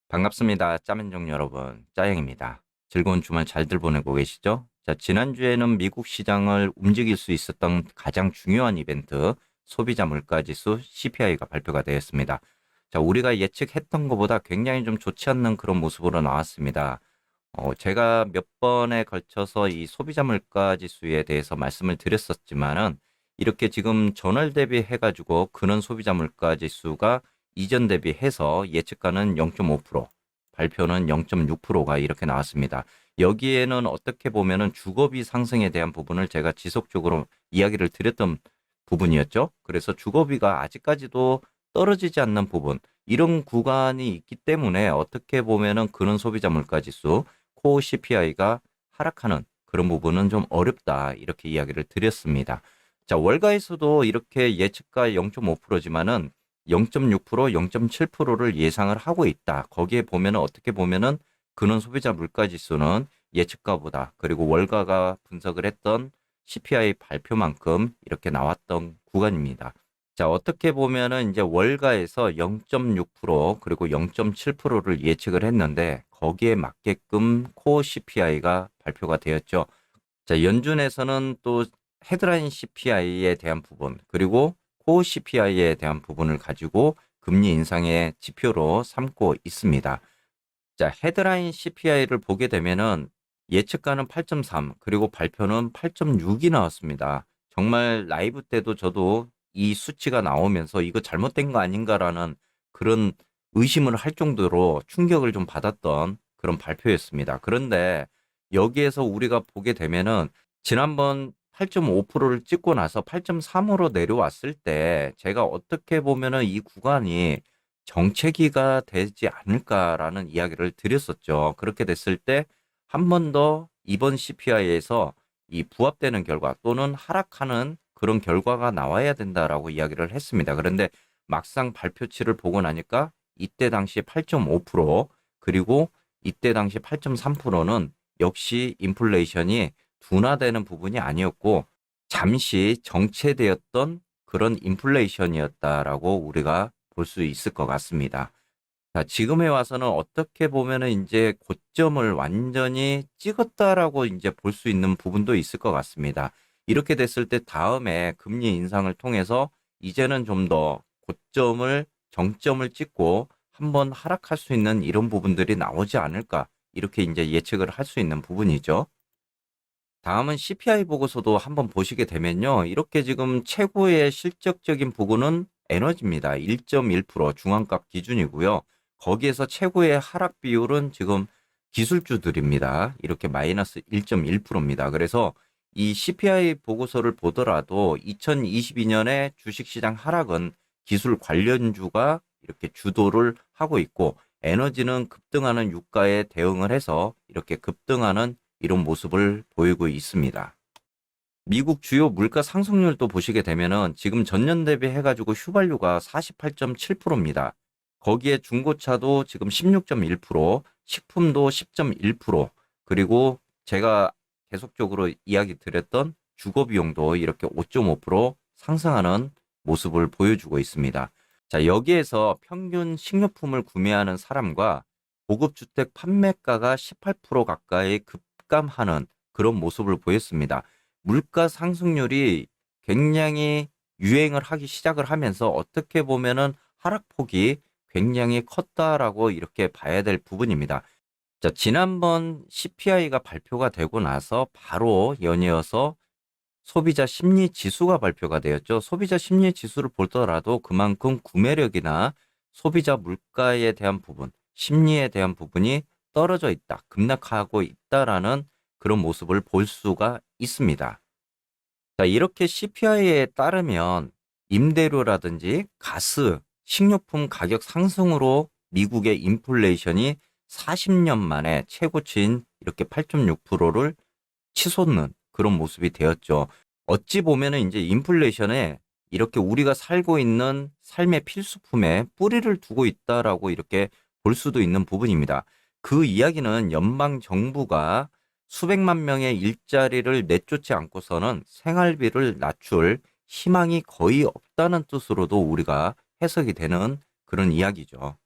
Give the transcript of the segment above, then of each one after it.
반갑습니다. 짜맨족 여러분, 짜영입니다. 즐거운 주말 잘들 보내고 계시죠? 자, 지난주에는 미국 시장을 움직일 수 있었던 가장 중요한 이벤트, 소비자 물가지수 CPI가 발표가 되었습니다. 자, 우리가 예측했던 것보다 굉장히 좀 좋지 않는 그런 모습으로 나왔습니다. 제가 몇 번에 걸쳐서 이 소비자 물가 지수에 대해서 말씀을 드렸었지만은 이렇게 지금 전월 대비해가지고 그런 소비자 물가 지수가 이전 대비해서 예측가는 0.5%, 발표는 0.6%가 이렇게 나왔습니다. 여기에는 어떻게 보면은 주거비 상승에 대한 부분을 제가 지속적으로 이야기를 드렸던 부분이었죠. 그래서 주거비가 아직까지도 떨어지지 않는 부분, 이런 구간이 있기 때문에 어떻게 보면은 그런 소비자 물가 지수, 코어 CPI가 하락하는 그런 부분은 좀 어렵다 이렇게 이야기를 드렸습니다. 자, 월가에서도 이렇게 예측가 0.5%지만은 0.6%, 0.7%를 예상을 하고 있다. 거기에 보면은 어떻게 보면은 근원 소비자 물가 지수는 예측가보다 그리고 월가가 분석을 했던 CPI 발표만큼 이렇게 나왔던 구간입니다. 자, 어떻게 보면은 이제 월가에서 0.6% 그리고 0.7%를 예측을 했는데 거기에 맞게끔 코어 CPI가 발표가 되었죠. 자, 연준에서는 또 헤드라인 CPI에 대한 부분, 그리고 코어 CPI에 대한 부분을 가지고 금리 인상의 지표로 삼고 있습니다. 자, 헤드라인 CPI를 보게 되면은 예측가는 8.3, 그리고 발표는 8.6이 나왔습니다. 정말 라이브 때도 저도 이 수치가 나오면서 이거 잘못된 거 아닌가라는 그런 의심을 할 정도로 충격을 좀 받았던 그런 발표였습니다. 그런데 여기에서 우리가 보게 되면은 지난번 8.5%를 찍고 나서 8.3으로 내려왔을 때 제가 어떻게 보면은 이 구간이 정체기가 되지 않을까라는 이야기를 드렸었죠. 그렇게 됐을 때 한 번 더 이번 CPI에서 이 부합되는 결과 또는 하락하는 그런 결과가 나와야 된다라고 이야기를 했습니다. 그런데 막상 발표치를 보고 나니까 이때 당시 8.5% 그리고 이때 당시 8.3%는 역시 인플레이션이 둔화되는 부분이 아니었고 잠시 정체되었던 그런 인플레이션이었다라고 우리가 볼 수 있을 것 같습니다. 자, 지금에 와서는 어떻게 보면은 이제 고점을 완전히 찍었다라고 이제 볼 수 있는 부분도 있을 것 같습니다. 이렇게 됐을 때 다음에 금리 인상을 통해서 이제는 좀 더 고점을 정점을 찍고 한번 하락할 수 있는 이런 부분들이 나오지 않을까 이렇게 이제 예측을 할 수 있는 부분이죠. 다음은 CPI 보고서도 한번 보시게 되면요. 이렇게 지금 최고의 실적적인 부분은 에너지입니다. 1.1% 중앙값 기준이고요. 거기에서 최고의 하락 비율은 지금 기술주들입니다. 이렇게 마이너스 1.1%입니다. 그래서 이 CPI 보고서를 보더라도 2022년에 주식시장 하락은 기술 관련주가 이렇게 주도를 하고 있고 에너지는 급등하는 유가에 대응을 해서 이렇게 급등하는 이런 모습을 보이고 있습니다. 미국 주요 물가 상승률도 보시게 되면은 지금 전년 대비 해가지고 휘발유가 48.7%입니다. 거기에 중고차도 지금 16.1%, 식품도 10.1%, 그리고 제가 계속적으로 이야기 드렸던 주거 비용도 이렇게 5.5% 상승하는 모습을 보여주고 있습니다. 자, 여기에서 평균 식료품을 구매하는 사람과 고급 주택 판매가가 18% 가까이 급감하는 그런 모습을 보였습니다. 물가 상승률이 굉장히 유행을 하기 시작을 하면서 어떻게 보면은 하락폭이 굉장히 컸다라고 이렇게 봐야 될 부분입니다. 자, 지난번 CPI가 발표가 되고 나서 바로 연이어서 소비자 심리 지수가 발표가 되었죠. 소비자 심리 지수를 보더라도 그만큼 구매력이나 소비자 물가에 대한 부분, 심리에 대한 부분이 떨어져 있다, 급락하고 있다라는 그런 모습을 볼 수가 있습니다. 자, 이렇게 CPI에 따르면 임대료라든지 가스, 식료품 가격 상승으로 미국의 인플레이션이 40년 만에 최고치인 이렇게 8.6%를 치솟는 그런 모습이 되었죠. 어찌 보면은 이제 인플레이션에 이렇게 우리가 살고 있는 삶의 필수품에 뿌리를 두고 있다라고 이렇게 볼 수도 있는 부분입니다. 그 이야기는 연방 정부가 수백만 명의 일자리를 내쫓지 않고서는 생활비를 낮출 희망이 거의 없다는 뜻으로도 우리가 해석이 되는 그런 이야기죠.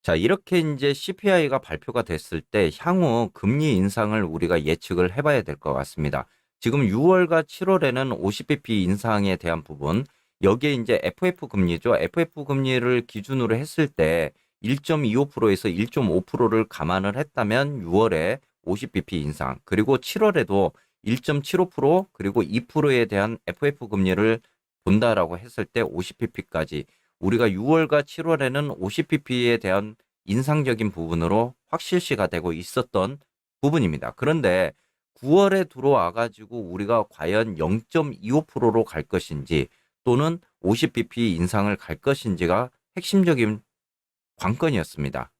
자, 이렇게 이제 CPI가 발표가 됐을 때 향후 금리 인상을 우리가 예측을 해봐야 될 것 같습니다. 지금 6월과 7월에는 50bp 인상에 대한 부분, 여기에 이제 FF 금리죠. FF 금리를 기준으로 했을 때 1.25%에서 1.5%를 감안을 했다면 6월에 50bp 인상, 그리고 7월에도 1.75% 그리고 2%에 대한 FF 금리를 본다라고 했을 때 50bp까지 우리가 6월과 7월에는 50pp에 대한 인상적인 부분으로 확실시가 되고 있었던 부분입니다. 그런데 9월에 들어와 가지고 우리가 과연 0.25%로 갈 것인지 또는 50bp 인상을 갈 것인지가 핵심적인 관건이었습니다.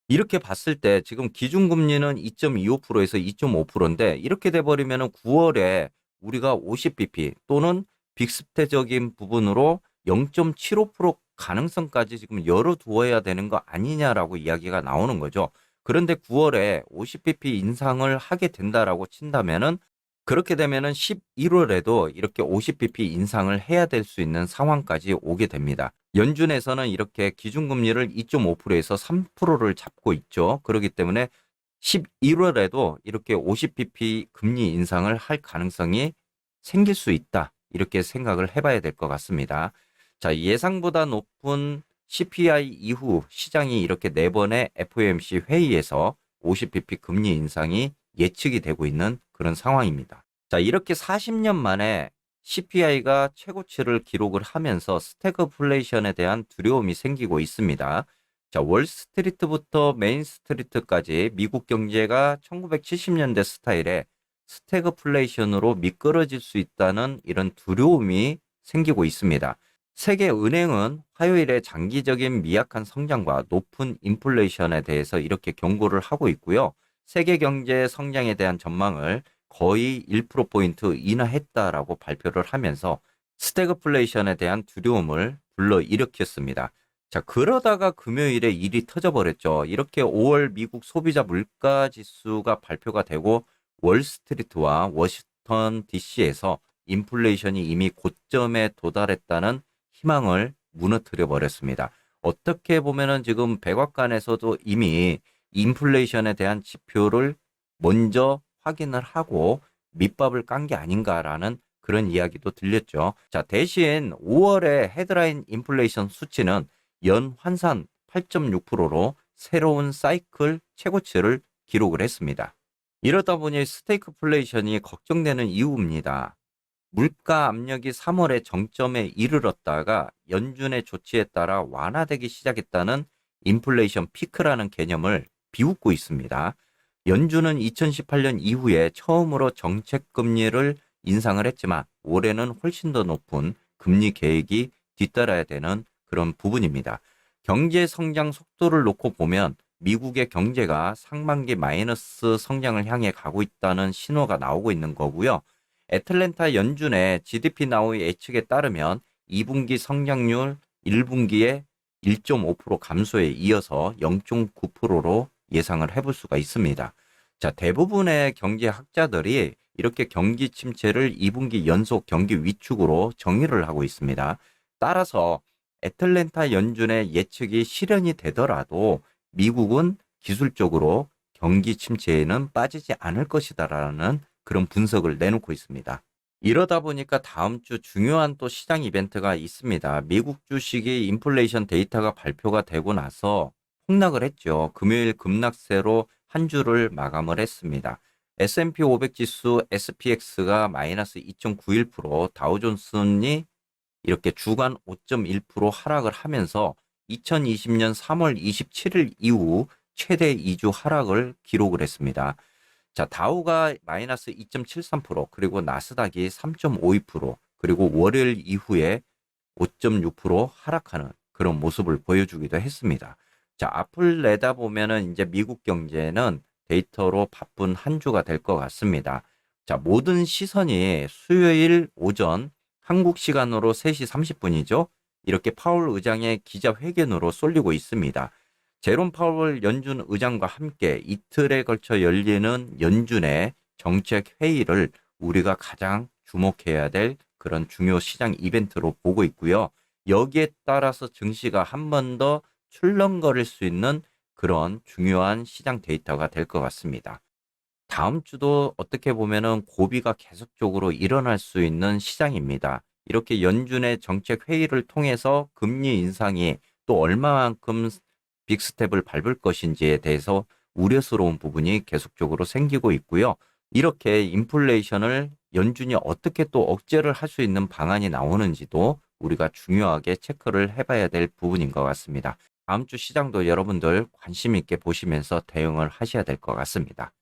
이렇게 봤을 때 지금 기준금리는 2.25%에서 2.5%인데 이렇게 돼버리면 9월에 우리가 50bp 또는 빅스텝적인 부분으로 0.75% 가능성까지 지금 열어두어야 되는 거 아니냐라고 이야기가 나오는 거죠. 그런데 9월에 50bp 인상을 하게 된다라고 친다면은 그렇게 되면은 11월에도 이렇게 50bp 인상을 해야 될 수 있는 상황까지 오게 됩니다. 연준에서는 이렇게 기준금리를 2.5%에서 3%를 잡고 있죠. 그렇기 때문에 11월에도 이렇게 50bp 금리 인상을 할 가능성이 생길 수 있다. 이렇게 생각을 해봐야 될 것 같습니다. 자, 예상보다 높은 CPI 이후 시장이 이렇게 4번의 FOMC 회의에서 50bp 금리 인상이 예측이 되고 있는 그런 상황입니다. 자, 이렇게 40년 만에 CPI가 최고치를 기록을 하면서 스태그플레이션에 대한 두려움이 생기고 있습니다. 자, 월스트리트부터 메인스트리트까지 미국 경제가 1970년대 스타일의 스태그플레이션으로 미끄러질 수 있다는 이런 두려움이 생기고 있습니다. 세계은행은 화요일에 장기적인 미약한 성장과 높은 인플레이션에 대해서 이렇게 경고를 하고 있고요. 세계 경제 성장에 대한 전망을 거의 1%포인트 인하했다라고 발표를 하면서 스태그플레이션에 대한 두려움을 불러일으켰습니다. 자, 그러다가 금요일에 일이 터져버렸죠. 이렇게 5월 미국 소비자 물가 지수가 발표가 되고 월스트리트와 워싱턴 DC에서 인플레이션이 이미 고점에 도달했다는 희망을 무너뜨려 버렸습니다. 어떻게 보면은 지금 백악관에서도 이미 인플레이션에 대한 지표를 먼저 확인을 하고 밑밥을 깐 게 아닌가라는 그런 이야기도 들렸죠. 자, 대신 5월에 헤드라인 인플레이션 수치는 연 환산 8.6%로 새로운 사이클 최고치를 기록을 했습니다. 이러다 보니 스테이크플레이션이 걱정되는 이유입니다. 물가 압력이 3월에 정점에 이르렀다가 연준의 조치에 따라 완화되기 시작했다는 인플레이션 피크라는 개념을 비웃고 있습니다. 연준은 2018년 이후에 처음으로 정책 금리를 인상을 했지만 올해는 훨씬 더 높은 금리 계획이 뒤따라야 되는 그런 부분입니다. 경제 성장 속도를 놓고 보면 미국의 경제가 상반기 마이너스 성장을 향해 가고 있다는 신호가 나오고 있는 거고요. 애틀랜타 연준의 GDP 나우의 예측에 따르면 2분기 성장률 1분기에 1.5% 감소에 이어서 0.9%로 예상을 해볼 수가 있습니다. 자, 대부분의 경제학자들이 이렇게 경기 침체를 2분기 연속 경기 위축으로 정의를 하고 있습니다. 따라서 애틀랜타 연준의 예측이 실현이 되더라도 미국은 기술적으로 경기 침체에는 빠지지 않을 것이다라는 그런 분석을 내놓고 있습니다. 이러다 보니까 다음 주 중요한 또 시장 이벤트가 있습니다. 미국 주식이 인플레이션 데이터가 발표가 되고 나서 폭락을 했죠. 금요일 급락세로 한 주를 마감을 했습니다. S&P 500 지수 SPX가 마이너스 2.91%, 다우존슨이 이렇게 주간 5.1% 하락을 하면서 2020년 3월 27일 이후 최대 2주 하락을 기록을 했습니다. 자, 다우가 마이너스 2.73%, 그리고 나스닥이 3.52%, 그리고 월요일 이후에 5.6% 하락하는 그런 모습을 보여주기도 했습니다. 자, 앞을 내다보면은 이제 미국 경제는 데이터로 바쁜 한 주가 될 것 같습니다. 자, 모든 시선이 수요일 오전 한국 시간으로 3시 30분이죠. 이렇게 파월 의장의 기자회견으로 쏠리고 있습니다. 제롬 파월 연준 의장과 함께 이틀에 걸쳐 열리는 연준의 정책 회의를 우리가 가장 주목해야 될 그런 중요 시장 이벤트로 보고 있고요. 여기에 따라서 증시가 한 번 더 출렁거릴 수 있는 그런 중요한 시장 데이터가 될 것 같습니다. 다음 주도 어떻게 보면은 고비가 계속적으로 일어날 수 있는 시장입니다. 이렇게 연준의 정책 회의를 통해서 금리 인상이 또 얼마만큼 빅스텝을 밟을 것인지에 대해서 우려스러운 부분이 계속적으로 생기고 있고요. 이렇게 인플레이션을 연준이 어떻게 또 억제를 할 수 있는 방안이 나오는지도 우리가 중요하게 체크를 해봐야 될 부분인 것 같습니다. 다음 주 시장도 여러분들 관심 있게 보시면서 대응을 하셔야 될 것 같습니다.